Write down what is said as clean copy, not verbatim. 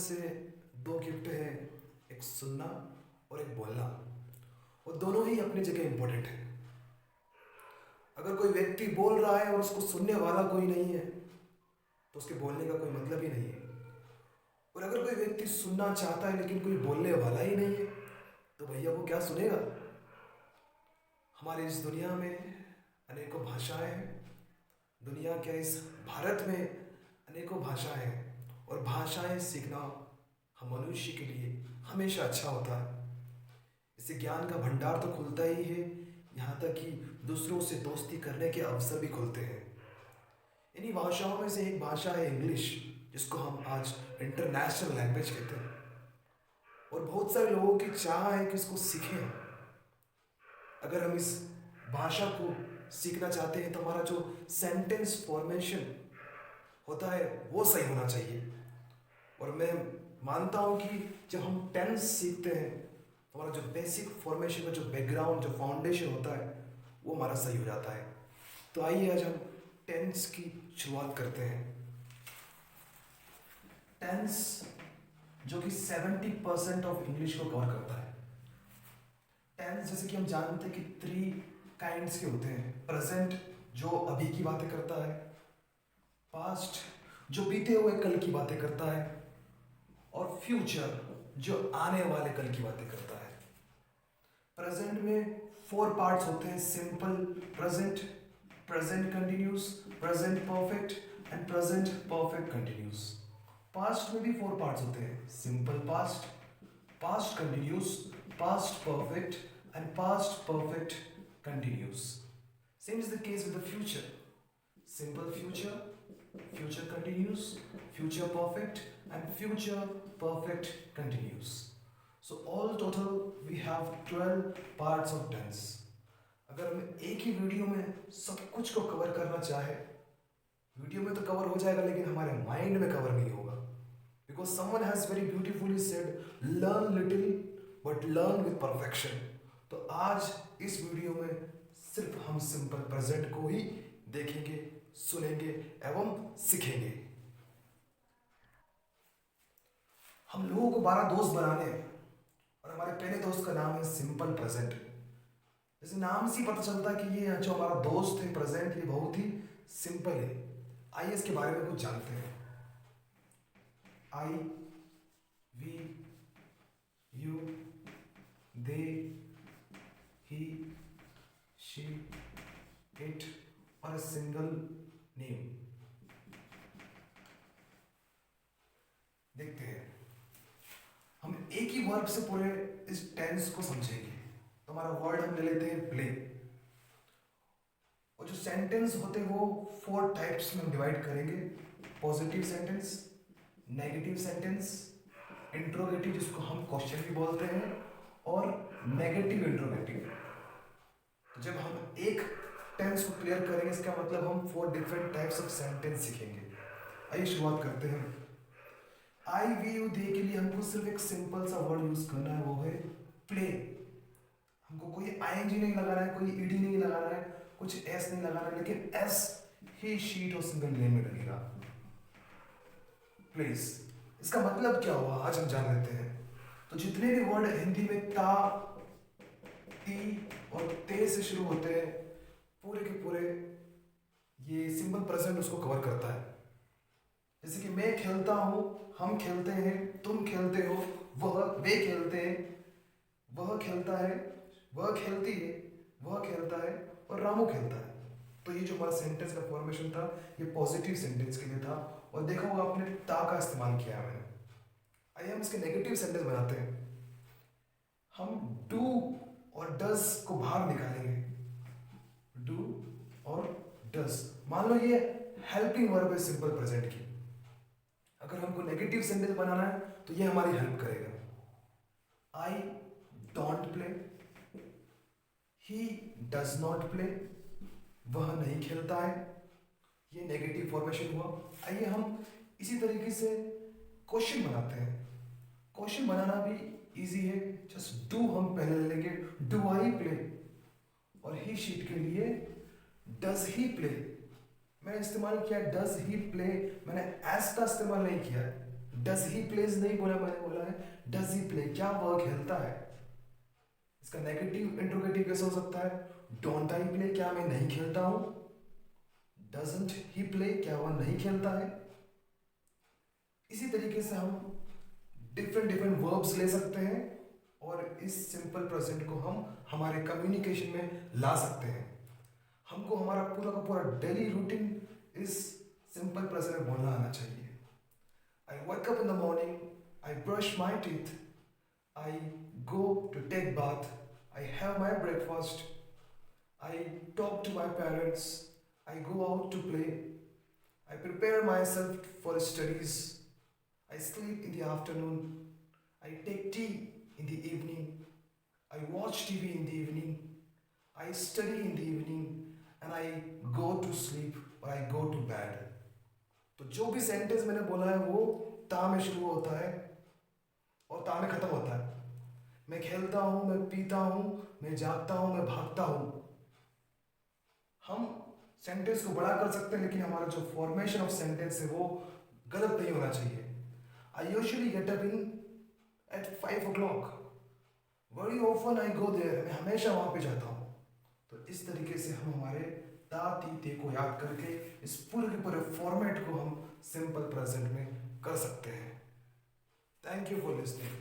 से दो गिफ्ट हैं, एक सुनना और एक बोलना। और दोनों ही अपनी जगह इम्पोर्टेंट है। अगर कोई व्यक्ति बोल रहा है और उसको सुनने वाला कोई नहीं है तो उसके बोलने का कोई मतलब ही नहीं है। और अगर कोई व्यक्ति सुनना चाहता है लेकिन कोई बोलने वाला ही नहीं है तो भैया वो क्या सुनेगा। हमारी इस दुनिया में अनेकों भाषाएं हैं। दुनिया के इस भारत में अनेकों भाषाएं हैं और भाषाएं सीखना हम मनुष्य के लिए हमेशा अच्छा होता है। इससे ज्ञान का भंडार तो खुलता ही है, यहाँ तक कि दूसरों से दोस्ती करने के अवसर भी खुलते हैं। इन्हीं भाषाओं में से एक भाषा है इंग्लिश, जिसको हम आज इंटरनेशनल लैंग्वेज कहते हैं। और बहुत सारे लोगों की चाह है कि इसको सीखें। अगर हम इस भाषा को सीखना चाहते हैं तो हमारा जो सेंटेंस फॉर्मेशन होता है वो सही होना चाहिए। और मैं मानता हूँ कि जब हम टेंस सीखते हैं तो हमारा जो बेसिक फॉर्मेशन का जो बैकग्राउंड जो फाउंडेशन होता है वो हमारा सही हो जाता है। तो आइए आज हम टेंस की शुरुआत करते हैं। टेंस जो कि 70% ऑफ इंग्लिश को कवर करता है। टेंस जैसे कि हम जानते हैं कि 3 काइंड्स के होते हैं। प्रेजेंट जो अभी की बातें करता है, पास्ट जो बीते हुए कल की बातें करता है, और फ्यूचर जो आने वाले कल की बातें करता है। प्रेजेंट में 4 पार्ट्स होते हैं। Simple present, present continuous, present perfect and present perfect continuous. Past में भी 4 पार्ट्स होते हैं। Simple past, past continuous, past perfect and past perfect continuous. Same is the case with the future. Simple future, future continuous, future perfect and future perfect continuous. So all total we have 12 parts of tense. अगर हम एक ही video में सब कुछ को cover करना चाहे, video में तो कवर हो जाएगा लेकिन हमारे माइंड में कवर नहीं होगा। Because someone has very beautifully said, learn little but learn with perfection. तो आज इस वीडियो में सिर्फ हम सिंपल प्रेजेंट को ही देखेंगे, सुनेंगे एवं सीखेंगे। हम लोगों को 12 दोस्त बनाने हैं और हमारे पहले दोस्त का नाम है सिंपल प्रेजेंट। जैसे नाम से ही पता चलता है कि ये जो हमारा दोस्त है प्रेजेंट, ये बहुत ही सिंपल है। आइए इसके बारे में कुछ जानते हैं। I, we, you, they, he, she, it और a single name। देखते हैं हम एक ही वर्ब से पूरे इस टेंस को समझेंगे। तो हमारा वर्ड हम ले लेते हैं प्ले। और जो सेंटेंस होते हैं वो 4 टाइप्स में हम डिवाइड करेंगे। Positive sentence, negative sentence, interrogative जिसको हम क्वेश्चन भी बोलते हैं, और नेगेटिव इंट्रोगेटिव। तो जब हम एक टेंस को क्लियर करेंगे इसका मतलब हम 4 डिफरेंट टाइप्स ऑफ सेंटेंस सीखेंगे। आइए शुरुआत करते हैं। आई, वी, यू, दे के लिए हमको सिर्फ एक सिंपल सा वर्ड यूज करना है, वो है प्ले। हमको कोई आईएनजी नहीं लगाना है, कोई ईडी नहीं लगाना है, कुछ एस नहीं लगाना है, लेकिन एस ही, शीट और सिंगल नेम में लगेगा। प्लीज इसका मतलब क्या हुआ आज हम जान लेते हैं। तो जितने भी वर्ड हिंदी में ता, ती और ते से शुरू होते हैं, पूरे के पूरे ये सिंपल प्रेजेंट उसको कवर करता है। जैसे कि मैं खेलता हूं, हम खेलते हैं, तुम खेलते हो, वह, वे खेलते हैं, वह खेलता है, वह खेलती है, वह खेलता है और रामू खेलता है। तो ये जो हमारा सेंटेंस का फॉर्मेशन था ये पॉजिटिव सेंटेंस के लिए था। और देखा होगा आपने ता का इस्तेमाल किया है मैंने। आइए हम इसके नेगेटिव सेंटेंस बनाते हैं। हम डू और डज को बाहर निकालेंगे। डू और डज, मान लो ये हेल्पिंग वर्ब है सिंपल प्रेजेंट की। अगर हमको नेगेटिव सेंटेंस बनाना है तो ये हमारी हेल्प करेगा। I don't play, he does not play, वह नहीं खेलता है, ये नेगेटिव फॉर्मेशन हुआ। आइए हम इसी तरीके से क्वेश्चन बनाते हैं। क्वेश्चन बनाना भी इजी है। जस्ट डू हम पहले ले लेंगे, डू आई प्ले, और ही शीट के लिए डज ही प्ले। मैंने इस्तेमाल किया डज ही प्ले, मैंने एस का इस्तेमाल नहीं किया। डज ही प्लेज नहीं बोला, मैंने बोला है डज ही प्ले, क्या वह खेलता है। इसका नेगेटिव इंट्रोगेटिव कैसे हो सकता है? डोंट आई प्ले, क्या मैं नहीं खेलता हूं? डजंट ही प्ले, क्या वह नहीं खेलता है? इसी तरीके से हम डिफरेंट डिफरेंट वर्ब्स ले सकते हैं और इस सिंपल प्रेजेंट को हम हमारे कम्युनिकेशन में ला सकते हैं। हमको हमारा पूरा का पूरा डेली रूटीन इस सिंपल प्रेजेंट में बोलना आना चाहिए। I wake up in the morning, I brush my teeth, I go to take bath, I have my breakfast, I talk to my parents, I go out to play, I prepare myself for studies, I sleep in the afternoon, I take tea in the evening, I watch TV in the evening, I study in the evening, and I go to sleep or I go to bed. तो जो भी sentence मैंने बोला है वो ता में शुरू होता है और ता में खत्म होता है। मैं खेलता हूँ, मैं पीता हूँ, मैं जागता हूँ, मैं भागता हूँ। हम सेंटेंस को बड़ा कर सकते हैं, लेकिन हमारा जो फॉर्मेशन ऑफ सेंटेंस है वो गलत नहीं होना चाहिए। I usually get up in at 5 o'clock, very often I go there, मैं हमेशा वहाँ पे जाता हूँ। तो इस तरीके से हम हमारे ता ती ते को याद करके इस पूरे के पूरे फॉर्मेट को हम सिंपल प्रेजेंट में कर सकते हैं। Thank you for listening.